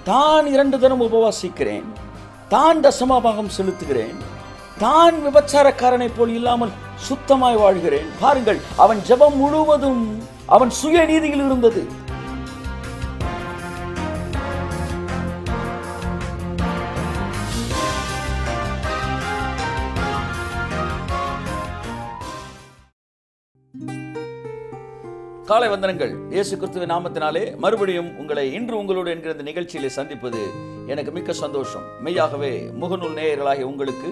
தான் 2 தினம் உபவாசிக்கிறேன், தான் தசமபாகம் செலுத்துகிறேன், தான் விபச்சாரக்காரனை போல் இல்லாமல் சுத்தமாய் வாழ்கிறேன். பாருங்கள், அவன் ஜெபம் முழுவதும் அவன் சுய நீதியில் இருந்தது. காலை வந்தனங்கள். இயேசு கிறிஸ்துவின் நாமத்தினாலே மறுபடியும் உங்களை இன்று உங்களோடு என்கிற இந்த நிகழ்ச்சியிலே சந்திப்பது எனக்கு மிக்க சந்தோஷம். மெய்யாகவே முகநூல் நேயர்களாகிய உங்களுக்கு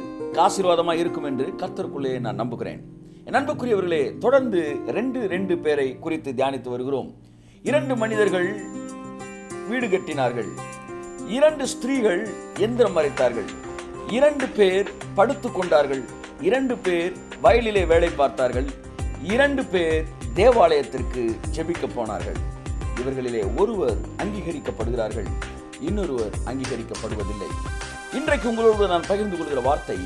ஆசீர்வாதமாக இருக்கும் என்று கர்த்தருக்குள்ளே நான் நம்புகிறேன். என் அன்புக்குரியவர்களே, தொடர்ந்து ரெண்டு பேரை குறித்து தியானித்து வருகிறோம். 2 மனிதர்கள் வீடு கட்டினார்கள், 2 ஸ்திரீகள் எந்திரம் மறைத்தார்கள், 2 பேர் படுத்து கொண்டார்கள், 2 பேர் வயலிலே வேலை பார்த்தார்கள், 2 பேர் தேவாலயத்திற்கு ஜெபிக்க போனார்கள். இவர்களிலே ஒருவர் அங்கீகரிக்கப்படுகிறார்கள், இன்னொருவர் அங்கீகரிக்கப்படுவதில்லை. இன்றைக்கு உங்களோடு நான் பகிர்ந்து கொள்கிற வார்த்தை,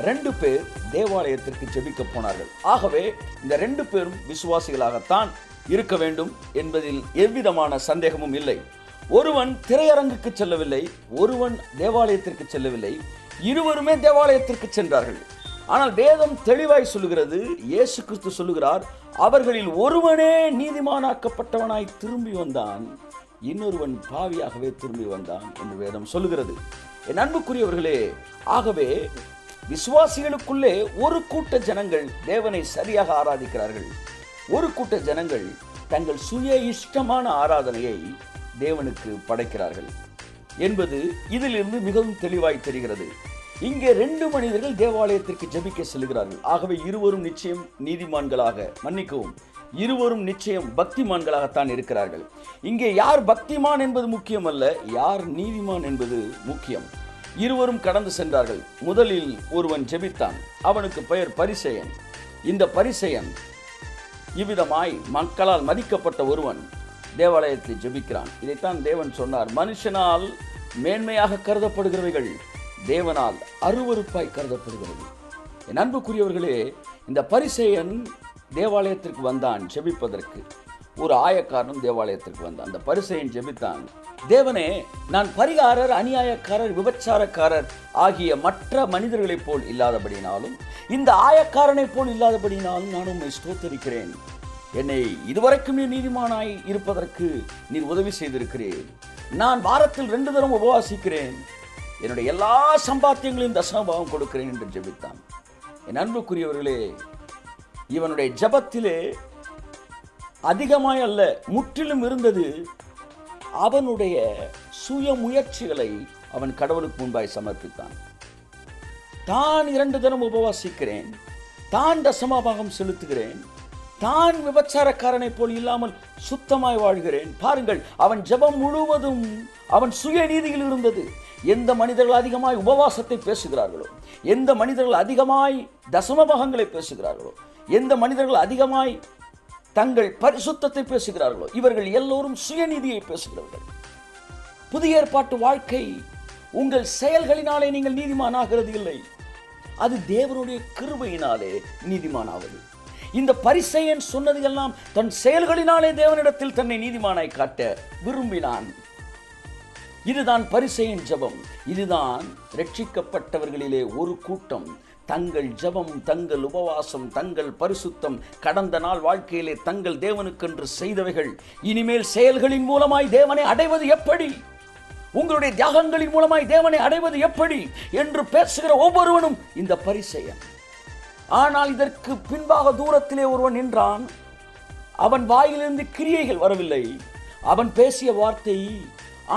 2 பேர் தேவாலயத்திற்கு ஜெபிக்க போனார்கள். ஆகவே இந்த 2 பேரும் விசுவாசிகளாகத்தான் இருக்க வேண்டும் என்பதில் எவ்விதமான சந்தேகமும் இல்லை. ஒருவன் திரையரங்குக்கு செல்லவில்லை, ஒருவன் தேவாலயத்திற்கு செல்லவில்லை, இருவருமே தேவாலயத்திற்கு சென்றார்கள். ஆனால் வேதம் தெளிவாய் சொல்லுகிறது, இயேசு கிறிஸ்து சொல்லுகிறார், அவர்களில் ஒருவனே நீதிமானாக்கப்பட்டவனாய் திரும்பி வந்தான், இன்னொருவன் பாவியாகவே திரும்பி வந்தான் என்று வேதம் சொல்லுகிறது. என் அன்புக்குரியவர்களே, ஆகவே விசுவாசிகளுக்குள்ளே ஒரு கூட்ட ஜனங்கள் தேவனை சரியாக ஆராதிக்கிறார்கள், ஒரு கூட்ட ஜனங்கள் தங்கள் சுய இஷ்டமான ஆராதனையை தேவனுக்கு படைக்கிறார்கள் என்பது இதிலிருந்து மிகவும் தெளிவாய் தெரிகிறது. இங்கே 2 மனிதர்கள் தேவாலயத்திற்கு ஜெபிக்க செல்கிறார்கள். ஆகவே இருவரும் நிச்சயம் நீதிமான்களாக, மன்னிக்கவும், இருவரும் நிச்சயம் பக்திமான்களாகத்தான் இருக்கிறார்கள். இங்கே யார் பக்திமான் என்பது முக்கியம் அல்ல, யார் நீதிமான் என்பது முக்கியம். இருவரும் கடந்து சென்றார்கள். முதலில் ஒருவன் ஜெபித்தான், அவனுக்கு பெயர் பரிசேயன். இந்த பரிசேயன் இவ்விதமாய் மக்களால் மதிக்கப்பட்ட ஒருவன் தேவாலயத்தில் ஜெபிக்கிறான். இதைத்தான் தேவன் சொன்னார், மனுஷனால் மேன்மையாக கருதப்படுகிறவைகள் தேவனால் அருவருப்பாய் கருதப்படுகிறது. என் அன்புக்குரியவர்களே, இந்த பரிசேயன் தேவாலயத்திற்கு வந்தான் ஜெபிப்பதற்கு. ஒரு ஆயக்காரனும் தேவாலயத்திற்கு வந்தான். அந்த பரிசேயன் ஜெபித்தான், தேவனே, நான் பரிகாரர், அநியாயக்காரர், விபச்சாரக்காரர் ஆகிய மற்ற மனிதர்களைப் போல் இல்லாதபடினாலும், இந்த ஆயக்காரனைப் போல் இல்லாதபடினாலும் நான் உம்மை ஸ்தோத்தரிக்கிறேன். என்னை இதுவரைக்கும் நீர் நீதிமானாய் இருப்பதற்கு நீர் உதவி செய்திருக்கிறேன். நான் வாரத்தில் 2 தரம் உபவாசிக்கிறேன், என்னுடைய எல்லா சம்பாத்தியங்களையும் தசமபாகம் கொடுக்கிறேன் என்று ஜெபித்தான். என் அன்புக்குரியவர்களே, இவனுடைய ஜெபத்திலே அதிகமாய் அல்ல, முற்றிலும் இருந்தது அவனுடைய சுய முயற்சிகளை அவன் கடவுளுக்கு முன்பாய் சமர்ப்பித்தான். தான் 2 தினம் உபவாசிக்கிறேன், தான் தசமபாகம் செலுத்துகிறேன், தான் விபச்சாரக்காரனை போல் இல்லாமல் சுத்தமாய் வாழ்கிறேன். பாருங்கள், அவன் ஜெபம் முழுவதும் அவன் சுய நீதியில் இருந்தது. எந்த மனிதர்கள் அதிகமாய் உபவாசத்தை பேசுகிறார்களோ, எந்த மனிதர்கள் அதிகமாய் தசமபாகங்களை பேசுகிறார்களோ, எந்த மனிதர்கள் அதிகமாய் தங்கள் பரிசுத்தத்தை பேசுகிறார்களோ, இவர்கள் எல்லோரும் சுயநீதியை பேசுகிறவர்கள். புதிய ஏற்பாட்டு வாழ்க்கை உங்கள் செயல்களினாலே நீங்கள் நீதிமானாகிறது இல்லை, அது தேவனுடைய கிருபையினாலே நீதிமானாவது. இந்த பரிசேயன் சொன்னது எல்லாம் தன் செயல்களினாலே தேவனிடத்தில் தன்னை நீதிமானாய் காட்ட விரும்பினான். இதுதான் பரிசேயன் ஜெபம். இதுதான் ரட்சிக்கப்பட்டவர்களிலே ஒரு கூட்டம் தங்கள் ஜெபம், தங்கள் உபவாசம், தங்கள் பரிசுத்தம், கடந்த நாள் வாழ்க்கையிலே தங்கள் தேவனுக்கென்று செய்தவைகள் இனிமேல் செயல்களின் மூலமாய் தேவனை அடைவது எப்படி, உங்களுடைய தியாகங்களின் மூலமாய் தேவனை அடைவது எப்படி என்று பேசுகிற ஒவ்வொருவனும் இந்த பரிசேயன். ஆனால் இதற்கு பின்பாக தூரத்திலே ஒருவன் நின்றான். அவன் வாயிலிருந்து கிரியைகள் வரவில்லை. அவன் பேசிய வார்த்தை,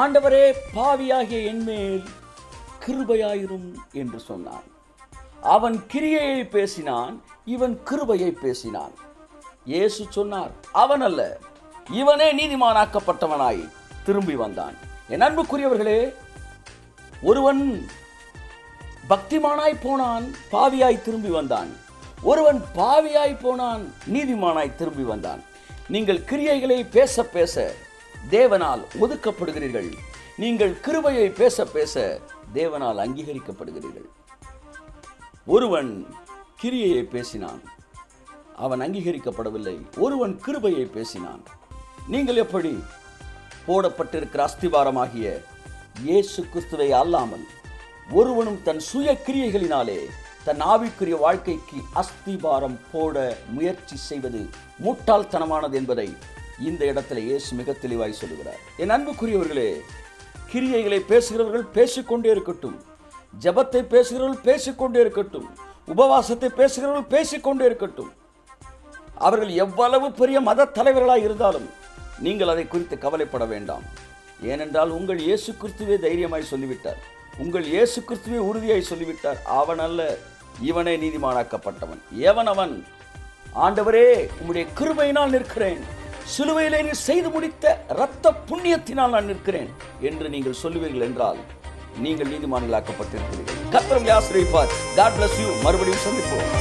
ஆண்டவரே, பாவியாகிய என்மேல் கிருபையாயிரும் என்று சொன்னான். அவன் கிரியையை பேசினான், இவன் கிருபையை பேசினான். இயேசு சொன்னார், அவன் அல்ல, இவனே நீதிமானாக்கப்பட்டவனாய் திரும்பி வந்தான். என் அன்புக்குரியவர்களே, ஒருவன் பக்திமானாய் போனான், பாவியாய் திரும்பி வந்தான். ஒருவன் பாவியாய் போனான், நீதிமானாய் திரும்பி வந்தான். நீங்கள் கிரியைகளை பேச பேச தேவனால் ஒதுக்கப்படுகிறீர்கள். நீங்கள் கிருபையை பேச பேச தேவனால் அங்கீகரிக்கப்படுகிறீர்கள். ஒருவன் கிரியையை பேசினான், அவன் அங்கீகரிக்கப்படவில்லை. ஒருவன் கிருபையை பேசினான். நீங்கள் எப்படி போடப்பட்டிருக்கிற அஸ்திவாரமாகிய இயேசு கிறிஸ்துவை அல்லாமல் ஒருவனும் தன் சுய கிரியைகளினாலே தன் ஆவிக்குரிய வாழ்க்கைக்கு அஸ்திபாரம் போட முயற்சி செய்வது முட்டாள்தனமானது என்பதை இந்த இடத்துல இயேசு மிக தெளிவாய் சொல்லுகிறார். என் அன்புக்குரியவர்களே, கிரியைகளை பேசுகிறவர்கள் பேசிக்கொண்டே இருக்கட்டும், ஜெபத்தை பேசுகிறவர்கள் பேசிக்கொண்டே இருக்கட்டும், உபவாசத்தை பேசுகிறவர்கள் பேசிக்கொண்டே இருக்கட்டும். அவர்கள் எவ்வளவு பெரிய மத தலைவர்களாக இருந்தாலும் நீங்கள் அதை குறித்து கவலைப்பட வேண்டாம். ஏனென்றால் உங்கள் இயேசு கிறிஸ்துவே தைரியமாய் சொல்லிவிட்டார், உங்கள் இயேசு கிறிஸ்துவே உறுதியாய் சொல்லிவிட்டார், அவன் அல்ல இவனே நீதிமானாக்கப்பட்டவன். எவனவன்? ஆண்டவரே, உம்முடைய கிருபையினால் நிற்கிறேன், சிலுவையிலே நீ செய்து முடித்த இரத்த புண்ணியத்தினால் நான் நிற்கிறேன் என்று நீங்கள் சொல்லுவீர்கள் என்றால் நீங்கள் நீதிமான்களாக்கப்பட்டிருக்கிறீர்கள். கர்த்தர் உங்களை ஆசீர்வதிப்பார். God bless you. மறுபடியும் சந்திப்போம்.